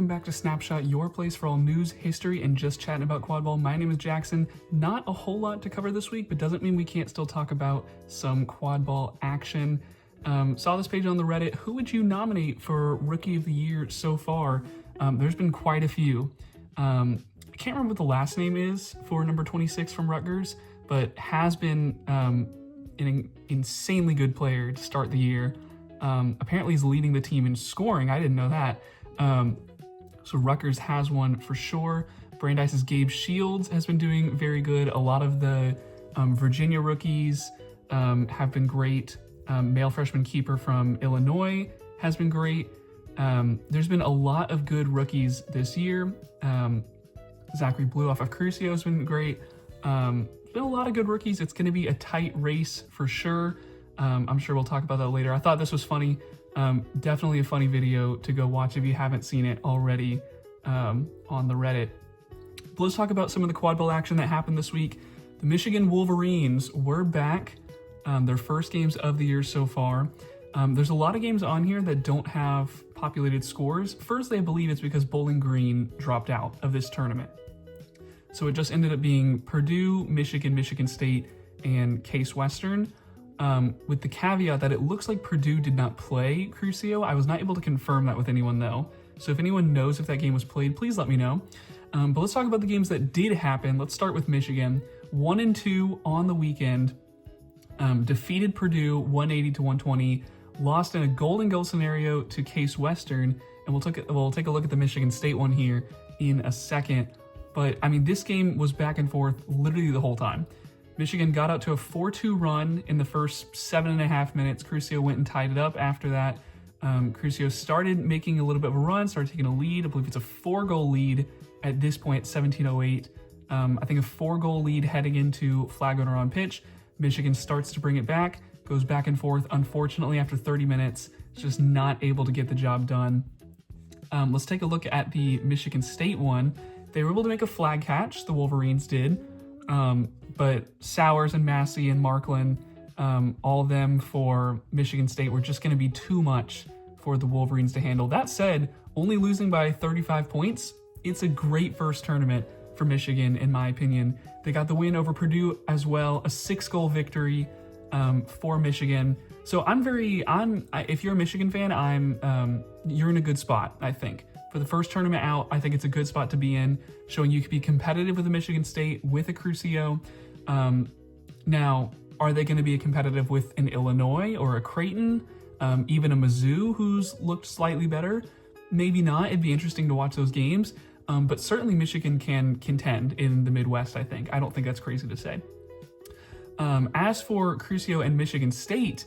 welcome back to Snapshot, your place for all news, history, and just chatting about quad ball. My name is Jackson. Not a whole lot to cover this week, but doesn't mean we can't still talk about some quad ball action. Saw this page on the Reddit. Who would you nominate for Rookie of the Year so far? There's been quite a few. I can't remember what the last name is for number 26 from Rutgers, but has been an insanely good player to start the year. Apparently he's leading the team in scoring. I didn't know that. So Rutgers has one for sure. Brandeis's Gabe Shields has been doing very good. A lot of the Virginia rookies have been great. Male freshman keeper from Illinois has been great. There's been a lot of good rookies this year. Zachary Blue off of Crucio has been great. There's been a lot of good rookies. It's going to be a tight race for sure. I'm sure we'll talk about that later. I thought this was funny. Definitely a funny video to go watch if you haven't seen it already on the Reddit. But let's talk about some of the quad ball action that happened this week. The Michigan Wolverines were back. Their first games of the year so far. There's a lot of games on here that don't have populated scores. Firstly, I believe it's because Bowling Green dropped out of this tournament. So it just ended up being Purdue, Michigan, Michigan State, and Case Western. With the caveat that it looks like Purdue did not play Crucio. I was not able to confirm that with anyone though. So if anyone knows if that game was played, please let me know. But let's talk about the games that did happen. Let's start with Michigan. 1 and 2 on the weekend. Defeated Purdue 180-120. Lost in a golden goal scenario to Case Western. And we'll take a look at the Michigan State one here in a second. But I mean, this game was back and forth literally the whole time. Michigan got out to a 4-2 run in the first 7.5 minutes. Crucio went and tied it up after that. Crucio started making a little bit of a run, started taking a lead. I believe it's a 4-goal lead at this point at 17:08. I think a 4-goal lead heading into flag owner on pitch. Michigan starts to bring it back, goes back and forth. Unfortunately, after 30 minutes, it's just not able to get the job done. Let's take a look at the Michigan State one. They were able to make a flag catch, the Wolverines did. But Sowers and Massey and Markland, all of them for Michigan State were just going to be too much for the Wolverines to handle. That said, only losing by 35 points, it's a great first tournament for Michigan, in my opinion. They got the win over Purdue as well, a 6-goal victory for Michigan. So if you're a Michigan fan, you're in a good spot, I think. For the first tournament out, I think it's a good spot to be in, showing you could be competitive with a Michigan State, with a Crucio. Now, are they going to be competitive with an Illinois or a Creighton, even a Mizzou who's looked slightly better? Maybe not. It'd be interesting to watch those games, but certainly Michigan can contend in the Midwest, I think. I don't think that's crazy to say. As for Crucio and Michigan State,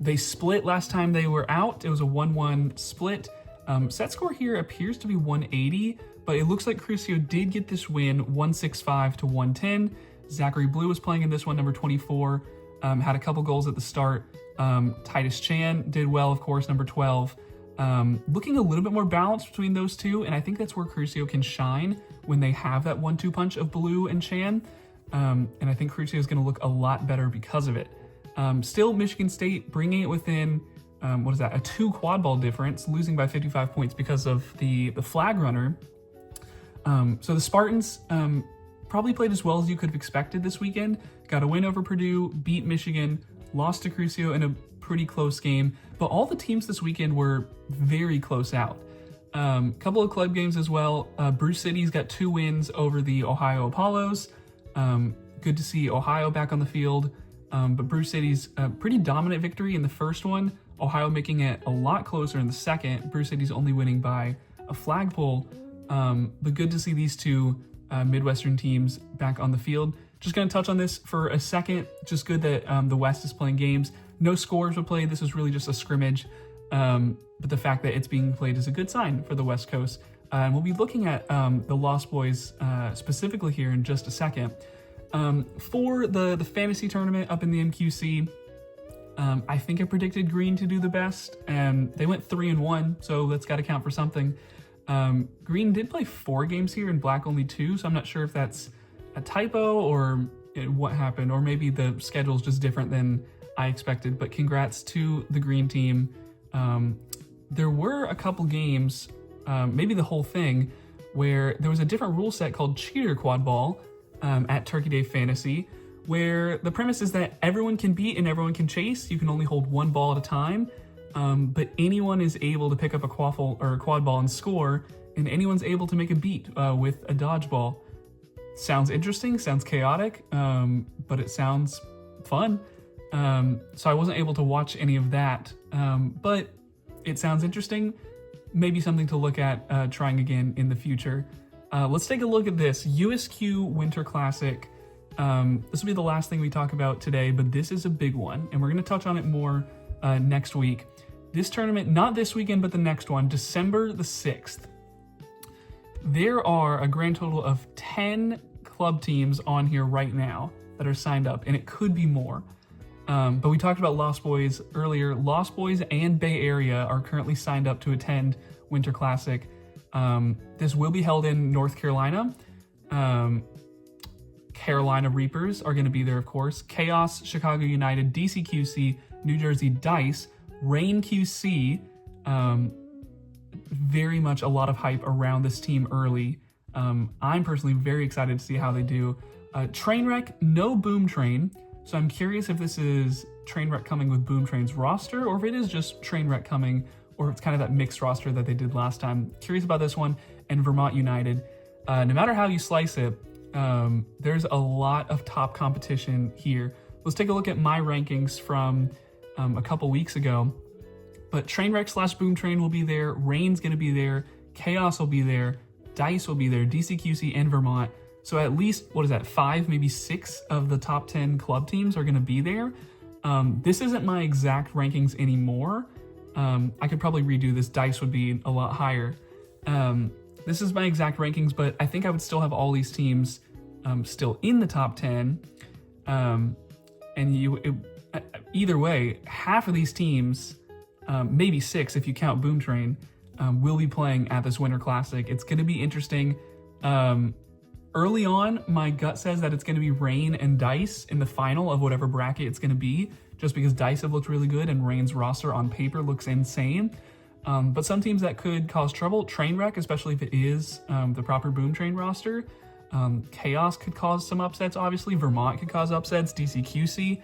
they split last time they were out. It was a 1-1 split. Set score here appears to be 180, but it looks like Crucio did get this win 165-110. Zachary Blue was playing in this one, number 24, had a couple goals at the start. Titus Chan did well, of course, number 12. Looking a little bit more balanced between those two, and I think that's where Crucio can shine when they have that 1-2 punch of Blue and Chan. And I think Crucio is going to look a lot better because of it. Still, Michigan State bringing it within a 2 quad ball difference, losing by 55 points because of the flag runner. So the Spartans probably played as well as you could have expected this weekend. Got a win over Purdue, beat Michigan, lost to Crucio in a pretty close game. But all the teams this weekend were very close out. Couple of club games as well. Bruce City's got 2 wins over the Ohio Apollos. Good to see Ohio back on the field. But Bruce City's a pretty dominant victory in the first one. Ohio making it a lot closer in the second. Bruce City's only winning by a flagpole. But good to see these two Midwestern teams back on the field. Just going to touch on this for a second. Just good that the West is playing games. No scores were played. This was really just a scrimmage. But the fact that it's being played is a good sign for the West Coast. And we'll be looking at the Lost Boys specifically here in just a second. For the fantasy tournament up in the MQC, I think I predicted Green to do the best, and they went 3-1, so that's got to count for something. Green did play 4 games here and Black only 2, so I'm not sure if that's a typo or what happened, or maybe the schedule's just different than I expected, but congrats to the Green team. There were a couple games maybe the whole thing, where there was a different rule set called Cheater Quad Ball at Turkey Day Fantasy, where the premise is that everyone can beat and everyone can chase. You can only hold one ball at a time, but anyone is able to pick up a quad ball and score, and anyone's able to make a beat with a dodgeball. Sounds interesting, sounds chaotic, but it sounds fun. So I wasn't able to watch any of that, but it sounds interesting. Maybe something to look at trying again in the future. Let's take a look at this USQ Winter Classic. This will be the last thing we talk about today, but this is a big one, and we're going to touch on it more next week. This tournament, not this weekend, but the next one, December the 6th. There are a grand total of 10 club teams on here right now that are signed up, and it could be more. But we talked about Lost Boys earlier. Lost Boys and Bay Area are currently signed up to attend Winter Classic. This will be held in North Carolina. Carolina Reapers are going to be there, of course. Chaos, Chicago United, DCQC, New Jersey Dice, Rain QC. Very much a lot of hype around this team early. I'm personally very excited to see how they do. Trainwreck, no Boom Train. So I'm curious if this is Trainwreck coming with Boom Train's roster, or if it is just Trainwreck coming, or if it's kind of that mixed roster that they did last time. Curious about this one. And Vermont United. No matter how you slice it, there's a lot of top competition here. Let's take a look at my rankings from a couple weeks ago. But Trainwreck / Boom Train will be there. Rain's going to be there. Chaos will be there. Dice will be there. DCQC and Vermont. So at least, what is that, 5, maybe 6 of the top 10 club teams are going to be there. This isn't my exact rankings anymore. I could probably redo this. Dice would be a lot higher. This is my exact rankings, but I think I would still have all these teams still in the top 10. Either way, half of these teams, maybe 6 if you count Boom Train, will be playing at this Winter Classic. It's going to be interesting. Early on, my gut says that it's going to be Rain and Dice in the final of whatever bracket it's going to be, just because Dice have looked really good and Rain's roster on paper looks insane. But some teams that could cause trouble, Trainwreck, especially if it is the proper Boom Train roster. Chaos could cause some upsets, obviously. Vermont could cause upsets. DCQC.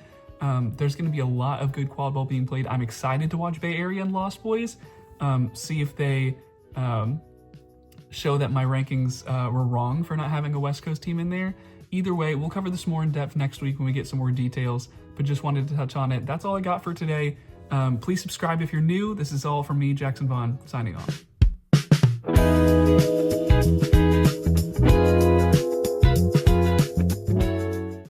There's going to be a lot of good quad ball being played. I'm excited to watch Bay Area and Lost Boys. See if they show that my rankings were wrong for not having a West Coast team in there. Either way, we'll cover this more in depth next week when we get some more details, but just wanted to touch on it. That's all I got for today. Please subscribe if you're new. This is all from me, Jackson Vaughn, signing off.